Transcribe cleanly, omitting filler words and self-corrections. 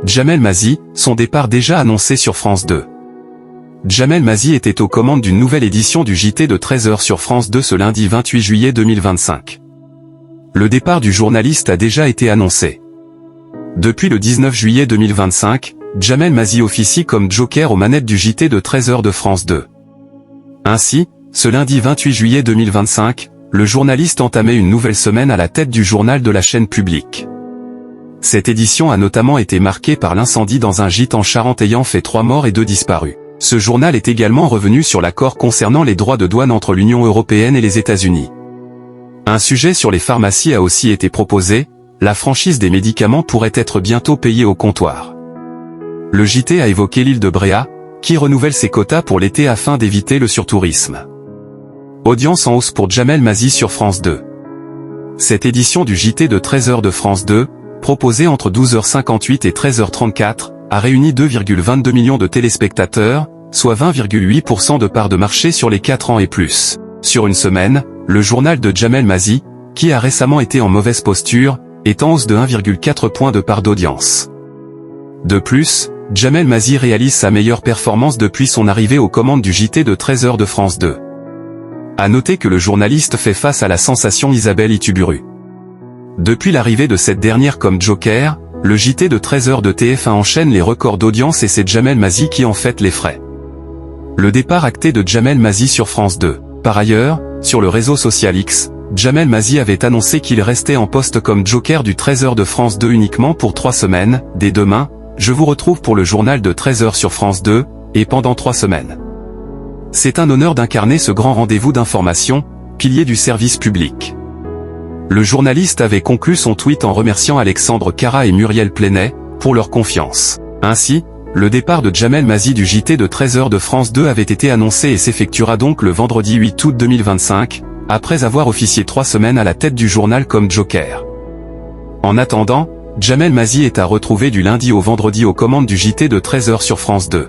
Djamel Mazi, son départ déjà annoncé sur France 2. Djamel Mazi était aux commandes d'une nouvelle édition du JT de 13h sur France 2 ce lundi 28 juillet 2025. Le départ du journaliste a déjà été annoncé. Depuis le 19 juillet 2025, Djamel Mazi officie comme joker aux manettes du JT de 13h de France 2. Ainsi, ce lundi 28 juillet 2025, le journaliste entamait une nouvelle semaine à la tête du journal de la chaîne publique. Cette édition a notamment été marquée par l'incendie dans un gîte en Charente ayant fait 3 morts et 2 disparus. Ce journal est également revenu sur l'accord concernant les droits de douane entre l'Union européenne et les États-Unis. Un sujet sur les pharmacies a aussi été proposé, la franchise des médicaments pourrait être bientôt payée au comptoir. Le JT a évoqué l'île de Bréa, qui renouvelle ses quotas pour l'été afin d'éviter le surtourisme. Audience en hausse pour Djamel Mazi sur France 2. Cette édition du JT de 13h de France 2, proposée entre 12h58 et 13h34, a réuni 2,22 millions de téléspectateurs, soit 20,8% de part de marché sur les 4 ans et plus. Sur une semaine, le journal de Djamel Mazi, qui a récemment été en mauvaise posture, est en hausse de 1,4 point de part d'audience. De plus, Djamel Mazi réalise sa meilleure performance depuis son arrivée aux commandes du JT de 13h de France 2. À noter que le journaliste fait face à la sensation Isabelle Ituburu. Depuis l'arrivée de cette dernière comme joker, le JT de 13h de TF1 enchaîne les records d'audience et c'est Djamel Mazi qui en fait les frais. Le départ acté de Djamel Mazi sur France 2. Par ailleurs, sur le réseau social X, Djamel Mazi avait annoncé qu'il restait en poste comme joker du 13h de France 2 uniquement pour 3 semaines. Dès demain, je vous retrouve pour le journal de 13h sur France 2, et pendant 3 semaines. C'est un honneur d'incarner ce grand rendez-vous d'information, pilier du service public. Le journaliste avait conclu son tweet en remerciant Alexandre Cara et Muriel Plenay, pour leur confiance. Ainsi, le départ de Djamel Mazi du JT de 13h de France 2 avait été annoncé et s'effectuera donc le vendredi 8 août 2025, après avoir officié 3 semaines à la tête du journal comme joker. En attendant, Djamel Mazi est à retrouver du lundi au vendredi aux commandes du JT de 13h sur France 2.